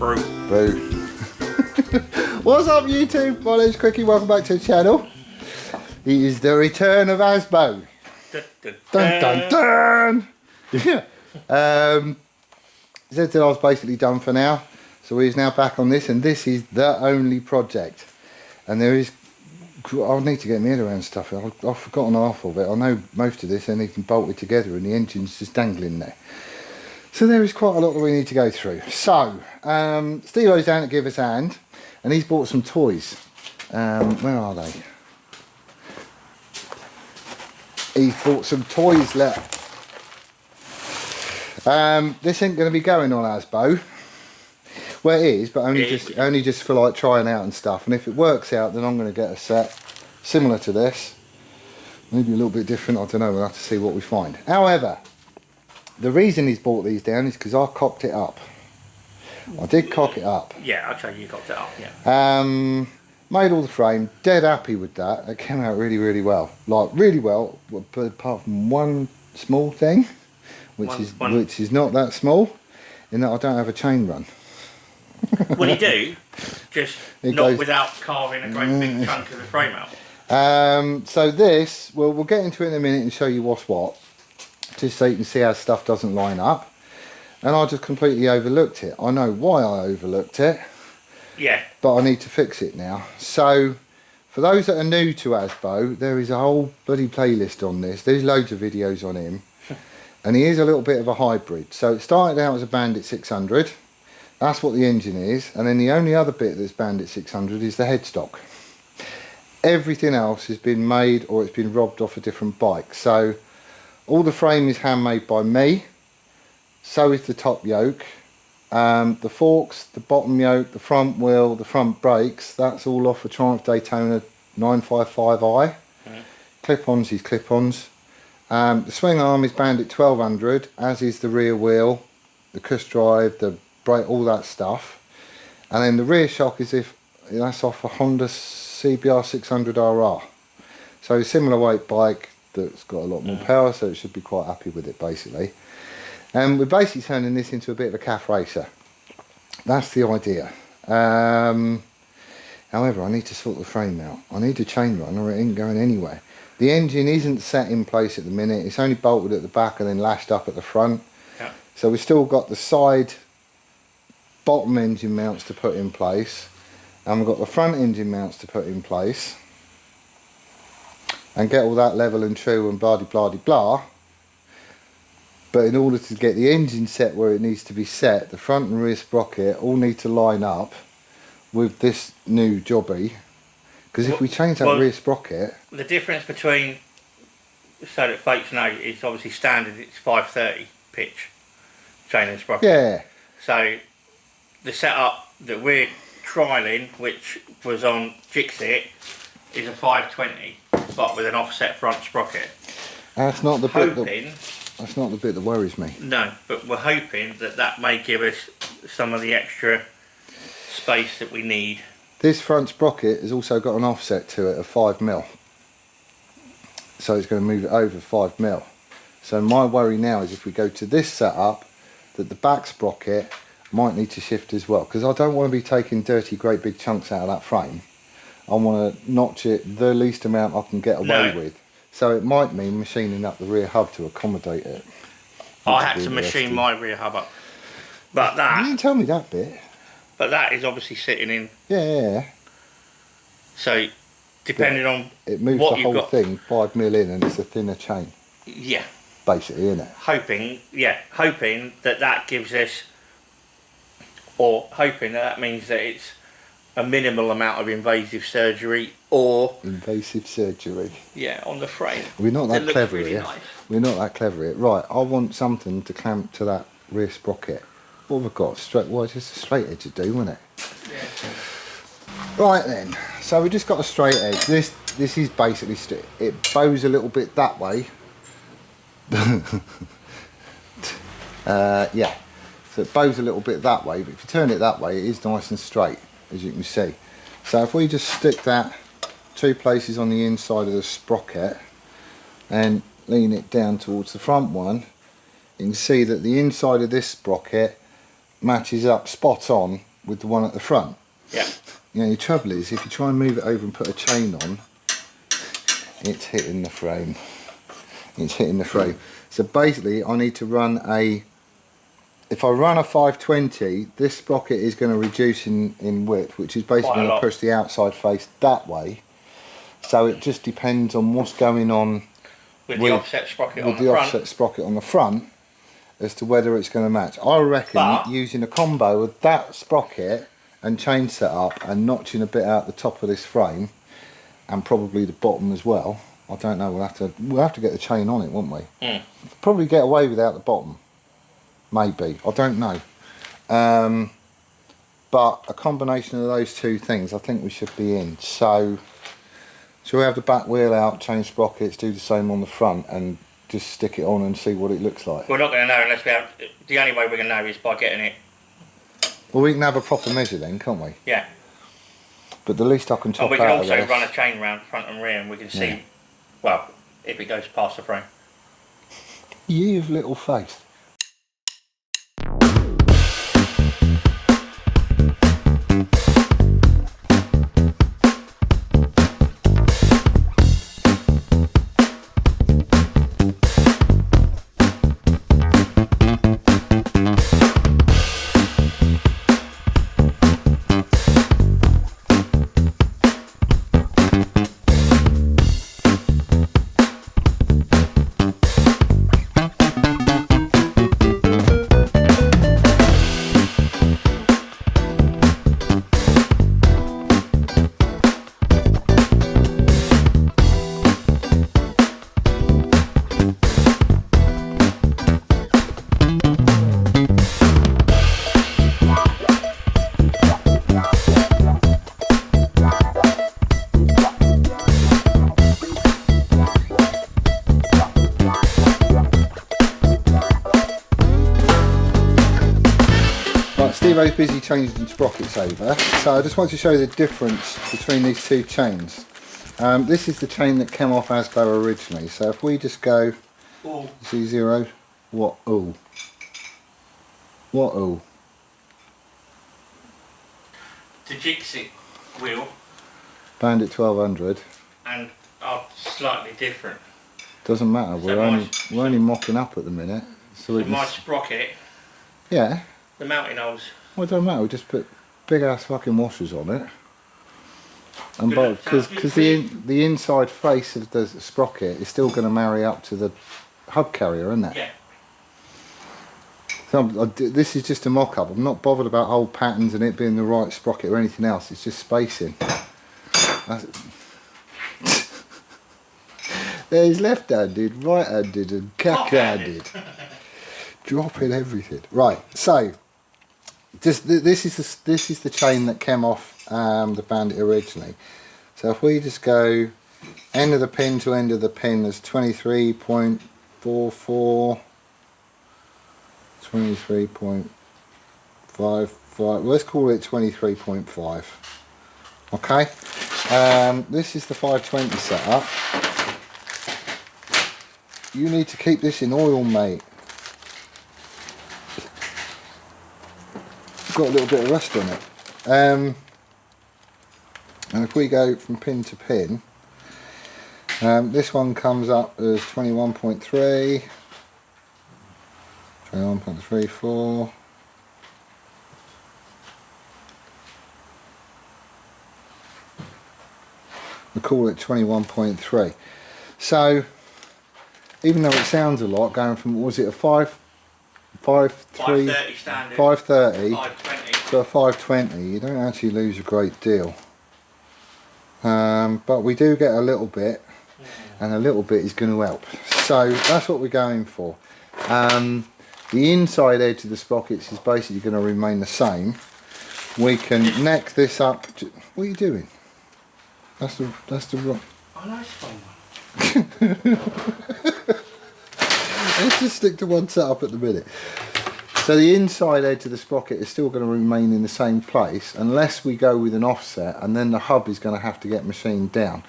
Brew. Boo. What's up YouTube? My name's Quickie, welcome back to the channel. It is the return of ASBO. Dun dun dun! Yeah. ZZR's basically done for now. So he's now back on this, and this is the only project. And there is, I'll need to get my head around stuff. I've forgotten half of it. I know most of this, and they can bolt it together and the engine's just dangling there. So there is quite a lot that we need to go through. So, Steve-O's down to give us a hand, and he's bought some toys. Where are they? He bought some toys left. This ain't going to be going on ASBO. Well, it is, but only just for like trying out and stuff. And if it works out, then I'm going to get a set similar to this. Maybe a little bit different, I don't know. We'll have to see what we find. However, the reason he's bought these down is because I cocked it up. I did cock it up. Yeah, I'll tell you cocked it up, yeah. Made all the frame, dead happy with that. It came out really, really well. Like, really well, but apart from one small thing, which is not that small, in that I don't have a chain run. Well, you do, just not without carving a great big chunk of the frame out. So this, we'll get into it in a minute and show you what's what, just so you can see how stuff doesn't line up. And I just completely overlooked it. I know why I overlooked it. Yeah. But I need to fix it now. So, for those that are new to ASBO, there is a whole bloody playlist on this. There's loads of videos on him. And he is a little bit of a hybrid. So it started out as a Bandit 600. That's what the engine is. And then the only other bit that's Bandit 600 is the headstock. Everything else has been made or it's been robbed off a different bike. So all the frame is handmade by me. So is the top yoke. The forks, the bottom yoke, the front wheel, the front brakes, that's all off a Triumph Daytona 955i. Clip-ons is clip-ons. The swing arm is Bandit 1200, as is the rear wheel, the cuss drive, the brake, all that stuff. And then the rear shock is that's off a Honda CBR 600RR. So a similar weight bike that's got a lot more power, so it should be quite happy with it basically. And we're basically turning this into a bit of a cafe racer. That's the idea. However, I need to sort the frame out. I need a chain run or it ain't going anywhere. The engine isn't set in place at the minute. It's only bolted at the back and then lashed up at the front. Yeah. So we've still got the side bottom engine mounts to put in place. And we've got the front engine mounts to put in place. And get all that level and true and blah de blah de blah. But in order to get the engine set where it needs to be set, the front and rear sprocket all need to line up with this new jobby. Because if we change that rear sprocket... The difference between, so that folks know, it's obviously standard, it's 530 pitch, chain and sprocket. Yeah. So the setup that we're trialling, which was on Jixit, is a 520, but with an offset front sprocket. That's not the bit that's not the bit that worries me. No, but we're hoping that that may give us some of the extra space that we need. This front sprocket has also got an offset to it of 5mm. So it's going to move it over 5mm. So my worry now is if we go to this setup, that the back sprocket might need to shift as well. Because I don't want to be taking dirty great big chunks out of that frame. I want to notch it the least amount I can get away with. So it might mean machining up the rear hub to accommodate it. I had to machine my rear hub up. But that... You didn't tell me that bit. But that is obviously sitting in... Yeah. So, depending on it moves what the whole thing 5mm in and it's a thinner chain. Yeah. Basically, isn't it? Hoping that that gives us... Or hoping that means that it's a minimal amount of invasive surgery or... Invasive surgery. Yeah, on the frame. We're not that clever really here. Nice. We're not that clever here. Right, I want something to clamp to that rear sprocket. What have I got? Straight, well, just a straight edge would do, wouldn't it? Yeah. Right then, so we just got a straight edge. This is basically, it bows a little bit that way. Yeah, so it bows a little bit that way, but if you turn it that way, it is nice and straight, as you can see. So if we just stick that 2 places on the inside of the sprocket and lean it down towards the front one, you can see that the inside of this sprocket matches up spot on with the one at the front. Yeah. You know, the trouble is, if you try and move it over and put a chain on, it's hitting the frame. It's hitting the frame. So basically, I need to run a... If I run a 520, this sprocket is going to reduce in width, which is basically going to push the outside face that way. So it just depends on what's going on with the offset sprocket on the front. With the offset sprocket on the front, as to whether it's going to match. I reckon using a combo of that sprocket and chain setup and notching a bit out the top of this frame, and probably the bottom as well. I don't know. We'll have to get the chain on it, won't we? Mm. Probably get away without the bottom. Maybe. I don't know. But a combination of those two things, I think we should be in. So we have the back wheel out, change sprockets, do the same on the front, and just stick it on and see what it looks like. We're not going to know unless we have... The only way we're going to know is by getting it. Well, we can have a proper measure then, can't we? Yeah. But the least I can top out we can of also this, run a chain round front and rear, and we can see, well, if it goes past the frame. You've little faith. Stevo's busy changing sprockets over, so I just want to show you the difference between these two chains. This is the chain that came off ASBO originally, so if we just go Z0, what ooh? What ooh? The Jixi wheel Bandit 1200 and are slightly different. Doesn't matter, we're only mocking up at the minute. So my sprocket, yeah. The mounting holes. Well, it doesn't matter, we just put big ass fucking washers on it. And because the inside face of the sprocket is still going to marry up to the hub carrier, isn't it? Yeah. So this is just a mock-up. I'm not bothered about old patterns and it being the right sprocket or anything else. It's just spacing. There's left-handed, right-handed, and cack-handed. Dropping everything. Right. So this is the chain that came off the Bandit originally. So if we just go end of the pin to end of the pin, there's 23.44, 23.55. Let's call it 23.5. Okay. This is the 520 setup. You need to keep this in oil, mate. Got a little bit of rust on it. And if we go from pin to pin, this one comes up as 21.3, 21.34. We call it 21.3. So even though it sounds a lot, going from, what was it, a 530 standard, 530 520 to a 520, you don't actually lose a great deal. But we do get a little bit, and a little bit is going to help. So that's what we're going for. The inside edge of the sprockets is basically going to remain the same. We can neck this up. What are you doing? That's the wrong. Oh, nice one. Let's just stick to one setup at the minute. So the inside edge of the sprocket is still going to remain in the same place unless we go with an offset, and then the hub is going to have to get machined down.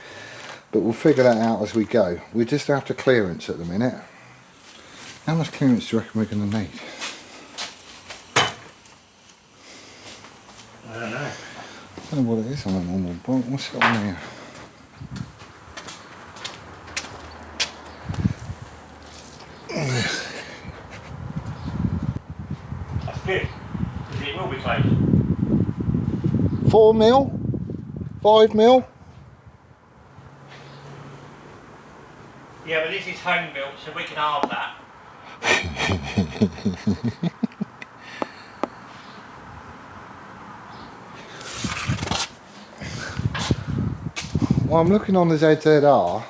But we'll figure that out as we go. We're just after clearance at the minute. How much clearance do you reckon we're going to need? don't know what it is on a normal bolt. What's it on here? That's good, because it will be closed. 4mm? 5mm? Yeah, but this is home built, so we can halve that. Well, I'm looking on the ZZR,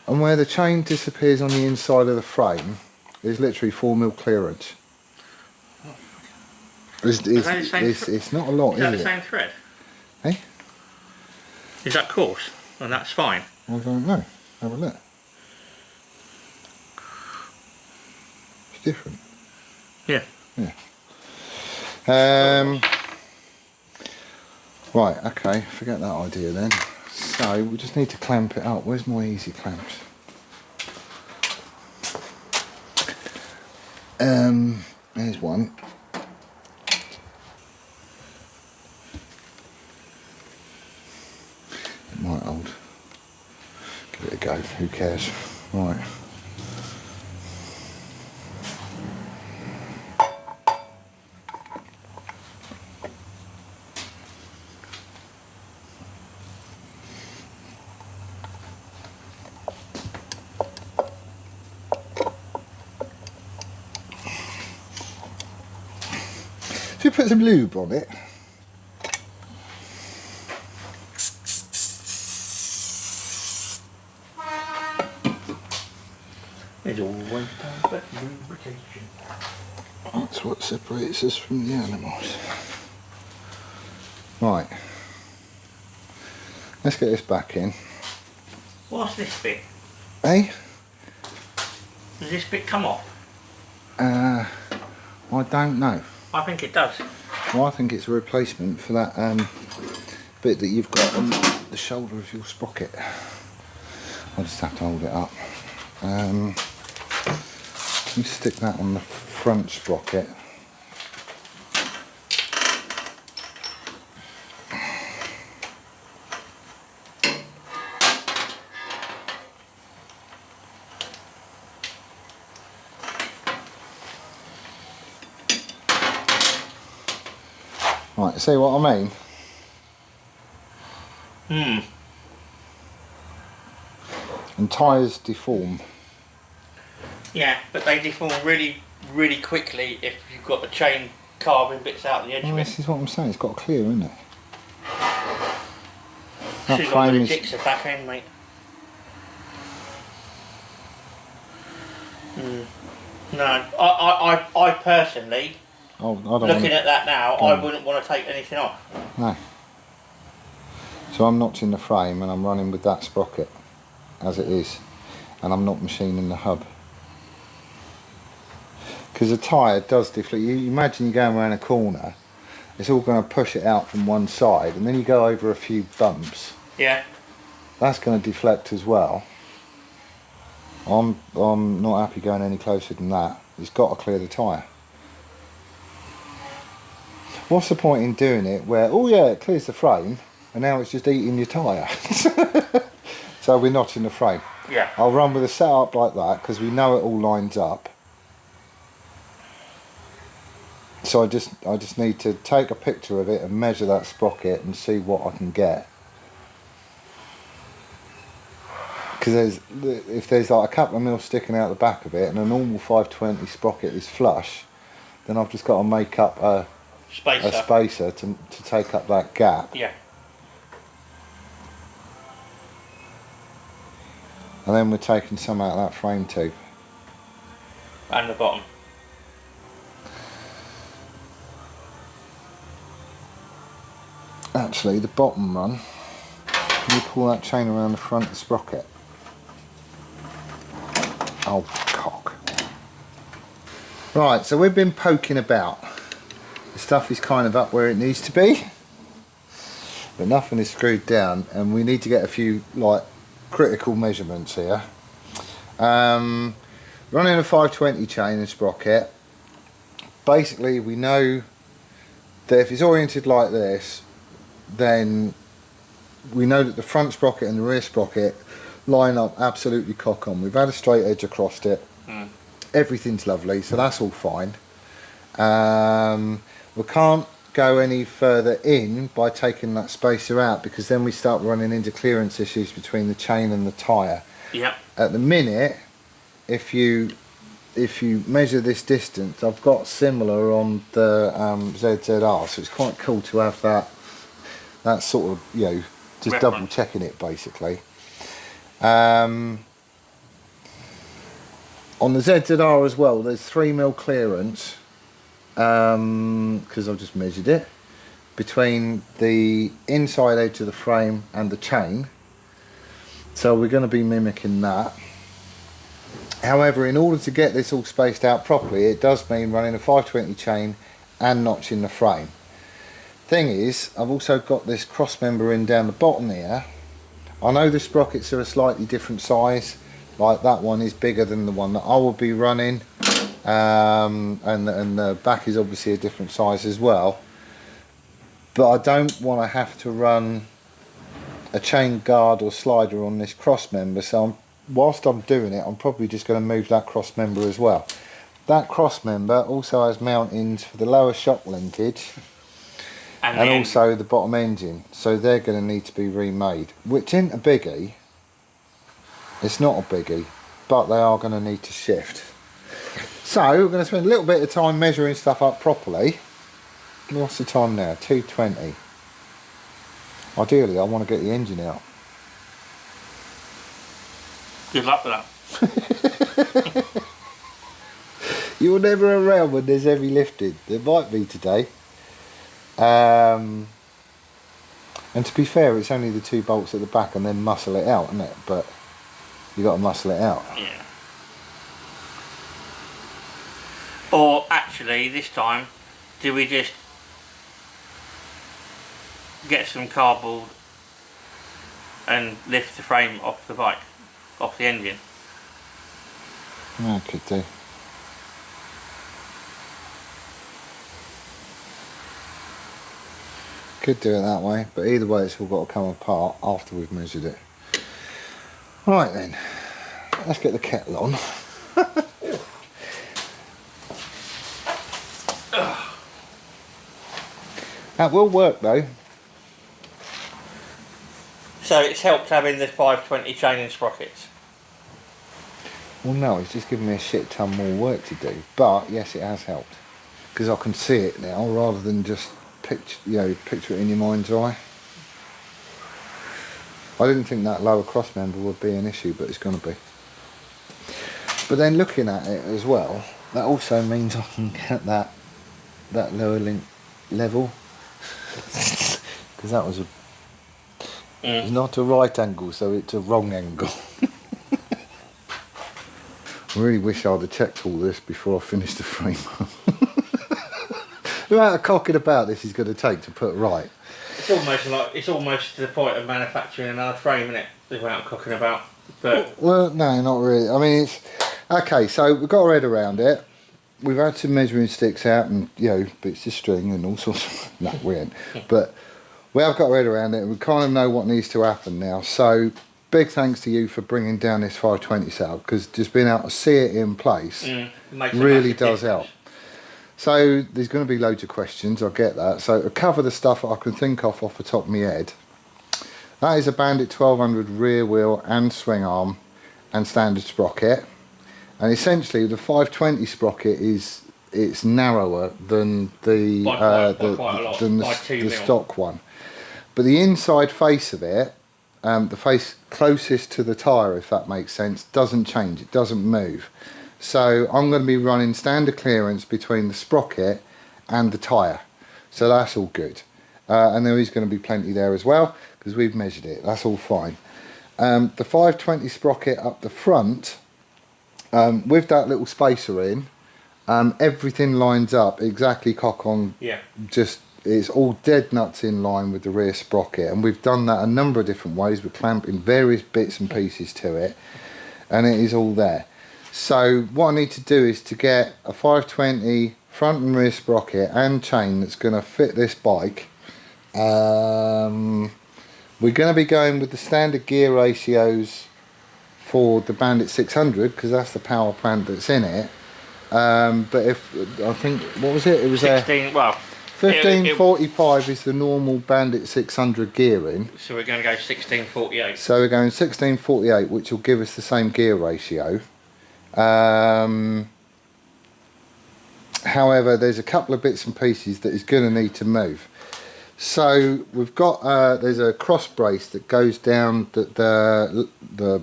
and where the chain disappears on the inside of the frame is literally 4mm clearance. It's not a lot, is that it? the same thread? Hey? Is that coarse? And that's fine. I don't know. Have a look. It's different. Yeah. Yeah. Right, okay, forget that idea then. So we just need to clamp it up. Where's my easy clamps? There's one. It might hold. Give it a go, who cares? Right. Should we put some lube on it? There's always time for lubrication. That's what separates us from the animals. Right. Let's get this back in. What's this bit? Eh? Does this bit come off? I don't know. I think it does. Well, I think it's a replacement for that bit that you've got on the shoulder of your sprocket. I'll just have to hold it up. Let me stick that on the front sprocket. Right, see what I mean? And tyres deform. Yeah, but they deform really, really quickly if you've got the chain carving bits out the edge Well, of it. this is what I'm saying, it's got to clear, isn't it? That Should have got frame the is... jigsaw back in, mate. No, I personally, Oh, I don't looking wanna... at that now, I wouldn't want to take anything off. No. So I'm notching the frame and I'm running with that sprocket as it is, and I'm not machining the hub. Because the tyre does deflect. You imagine you're going around a corner, it's all going to push it out from one side, and then you go over a few bumps. Yeah. That's going to deflect as well. I'm not happy going any closer than that. It's got to clear the tyre. What's the point in doing it where, oh yeah, it clears the frame, and now it's just eating your tyre? So we're notching the frame. Yeah. I'll run with a setup like that because we know it all lines up. So I just need to take a picture of it and measure that sprocket and see what I can get. Because if there's like a couple of mil sticking out the back of it and a normal 520 sprocket is flush, then I've just got to make up a spacer to take up that gap. Yeah. And then we're taking some out of that frame tube. And the bottom. Actually, the bottom run, can you pull that chain around the front of the sprocket? Oh, cock. Right, so we've been poking about. The stuff is kind of up where it needs to be, but nothing is screwed down, and we need to get a few like critical measurements here. Running a 520 chain and sprocket, basically we know that if it's oriented like this, then we know that the front sprocket and the rear sprocket line up absolutely cock on. We've had a straight edge across it. Everything's lovely, so that's all fine. We can't go any further in by taking that spacer out, because then we start running into clearance issues between the chain and the tyre. Yep. At the minute, if you measure this distance, I've got similar on the ZZR, so it's quite cool to have that sort of, you know, just reference. double checking it basically. On the ZZR as well, there's 3mm clearance, because I've just measured it, between the inside edge of the frame and the chain, so we're going to be mimicking that. However, in order to get this all spaced out properly, it does mean running a 520 chain and notching the frame. Thing is, I've also got this cross member in down the bottom here. I know the sprockets are a slightly different size, like that one is bigger than the one that I will be running, and the back is obviously a different size as well, but I don't want to have to run a chain guard or slider on this cross member, so whilst I'm doing it, I'm probably just going to move that cross member as well. That cross member also has mountings for the lower shock linkage and also the bottom engine, so they're going to need to be remade, which isn't a biggie. It's not a biggie, but they are going to need to shift. So we're going to spend a little bit of time measuring stuff up properly. What's the time now? 2:20. Ideally I want to get the engine out. Good luck with that. You're never around when there's heavy lifting. There might be today. And to be fair, it's only the 2 bolts at the back and then muscle it out, isn't it? But you got to muscle it out. Yeah. Or actually, this time, do we just get some cardboard and lift the frame off the bike, off the engine? Yeah, could do. Could do it that way, but either way it's all got to come apart after we've measured it. Right then, let's get the kettle on. That will work though. So it's helped having the 520 chain and sprockets? Well no, it's just giving me a shit ton more work to do, but yes, it has helped, because I can see it now rather than just picture it in your mind's eye. I didn't think that lower cross member would be an issue, but it's going to be. But then looking at it as well, that also means I can get that lower link level, because that was it's not a right angle, so it's a wrong angle. I really wish I'd have checked all this before I finished the frame up. The amount of cocking about this is going to take to put right. It's almost to the point of manufacturing another frame, isn't it? The amount of cocking about. But well, no, not really. I mean, it's okay. So we've got our head around it. We've had some measuring sticks out and bits of string and all sorts of. No, we ain't. But we have got our head around it. And we kind of know what needs to happen now. So big thanks to you for bringing down this 520 setup, because just being able to see it in place really does help. So there's going to be loads of questions, I get that. So to cover the stuff that I can think of off the top of my head, that is a Bandit 1200 rear wheel and swing arm and standard sprocket. And essentially the 520 sprocket it's narrower than the stock one. But the inside face of it, the face closest to the tyre, if that makes sense, doesn't change, it doesn't move. So I'm going to be running standard clearance between the sprocket and the tyre, so that's all good, and there is going to be plenty there as well because we've measured it, that's all fine. The 520 sprocket up the front, with that little spacer in, everything lines up exactly cock on. Just it's all dead nuts in line with the rear sprocket, and we've done that a number of different ways. We're clamping various bits and pieces to it, and it is all there. So what I need to do is to get a 520 front and rear sprocket and chain that's going to fit this bike We're going to be going with the standard gear ratios for the Bandit 600 because that's the power plant that's in it. But if I think, what was it? It was 16. Well, 1545 is the normal Bandit 600 gearing. So we're going to go 1648. So we're going 1648, which will give us the same gear ratio. However, there's a couple of bits and pieces that is going to need to move. So we've got there's a cross brace that goes down that the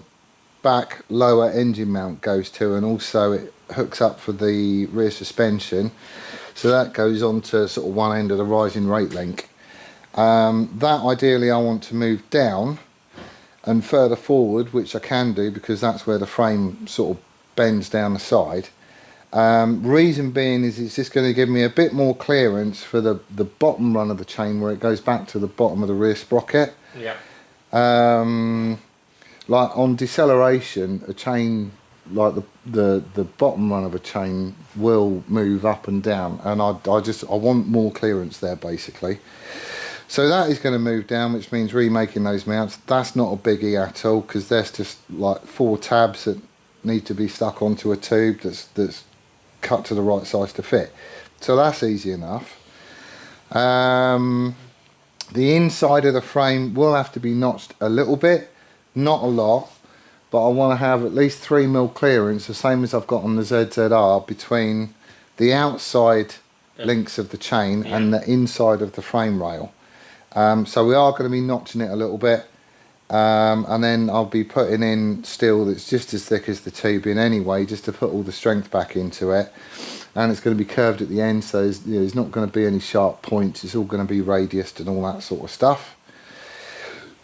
back lower engine mount goes to, and also it hooks up for the rear suspension. So that goes on to sort of one end of the rising rate link. That ideally I want to move down and further forward, which I can do because that's where the frame sort of bends down the side. Reason being is it's just going to give me a bit more clearance for the bottom run of the chain where it goes back to the bottom of the rear sprocket. Yeah. Like on deceleration, a chain like the bottom run of a chain will move up and down, and I want more clearance there basically. So that is going to move down, which means remaking those mounts. That's not a biggie at all because there's just like 4 tabs that need to be stuck onto a tube that's cut to the right size to fit. So that's easy enough. The inside of the frame will have to be notched a little bit, not a lot, but I want to have at least 3mm clearance, the same as I've got on the ZZR, between the outside links of the chain and the inside of the frame rail. So we are going to be notching it a little bit, and then I'll be putting in steel that's just as thick as the tubing anyway, just to put all the strength back into it. And it's going to be curved at the end, so there's not going to be any sharp points. It's all going to be radiused and all that sort of stuff,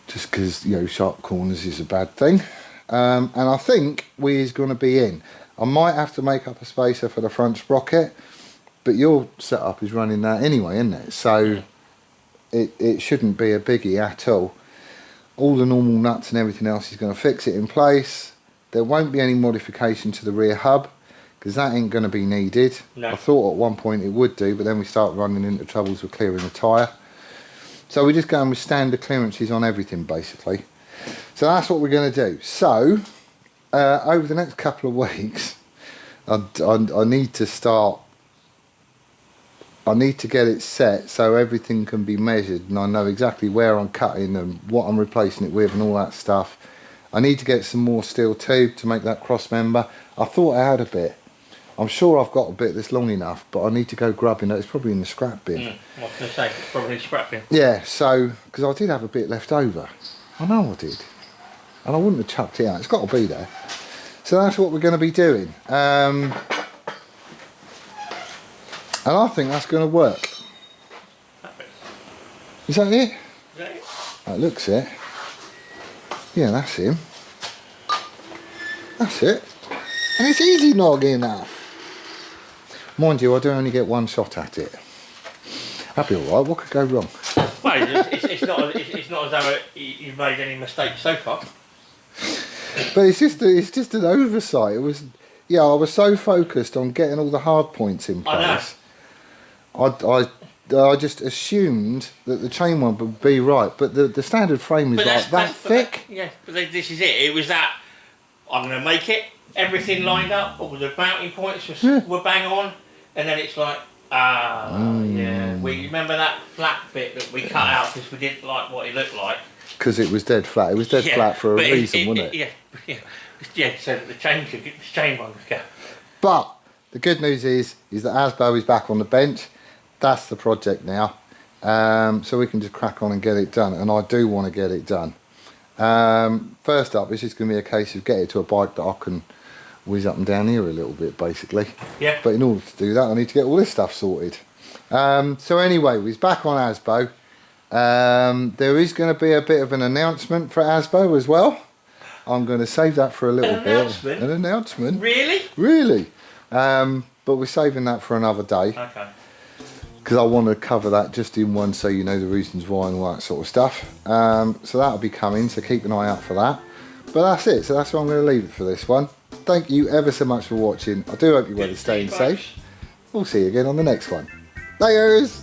just because sharp corners is a bad thing. And I think we's going to be in. I might have to make up a spacer for the front sprocket, but your setup is running that anyway, isn't it? So it shouldn't be a biggie at all. All the normal nuts and everything else is going to fix it in place. There won't be any modification to the rear hub because that ain't going to be needed. No. I thought at one point it would do, but then we start running into troubles with clearing the tyre. So we're just going with standard clearances on everything basically. So that's what we're going to do. So over the next couple of weeks I need to start, I need to get it set so everything can be measured and I know exactly where I'm cutting and what I'm replacing it with and all that stuff. I need to get some more steel tube to make that cross member. I thought I had a bit. I'm sure I've got a bit that's long enough, but I need to go grabbing it. It's probably in the scrap bin. I was going to say, it's probably in the scrap bin. Yeah, so, because I did have a bit left over. I know I did. And I wouldn't have chucked it out. It's got to be there. So that's what we're going to be doing. And I think that's going to work. Is that it? Is that it? That looks it. Yeah, that's him. That's it. And it's easy nogging enough. Mind you, I do only get one shot at it. That'd be alright. What could go wrong? Well, it's not as though you've made any mistakes so far. But it's just an oversight. It was, I was so focused on getting all the hard points in place. I just assumed that the chain one would be right, but the standard frame is like that thick. But this is it. It was that I'm going to make it. Everything lined up. All the mounting points were bang on, and then it's like, we remember that flat bit that we cut out because we didn't like what it looked like. Because it was dead flat. It was dead flat for a reason, wasn't it? Yeah. So that the chain one could go. But the good news is that ASBO is back on the bench. That's the project now. So we can just crack on and get it done, and I do want to get it done. First up, it's just going to be a case of getting it to a bike that I can whiz up and down here a little bit, basically. Yeah. But in order to do that, I need to get all this stuff sorted. So anyway, we're back on ASBO. There is going to be a bit of an announcement for ASBO as well. I'm going to save that for a little bit. An announcement? Really? Really. But we're saving that for another day. Okay. Because I want to cover that just in one so you know the reasons why and all that sort of stuff. So that'll be coming, so keep an eye out for that. But that's it, so that's where I'm going to leave it for this one. Thank you ever so much for watching. I do hope you're well and staying safe. We'll see you again on the next one. Laters!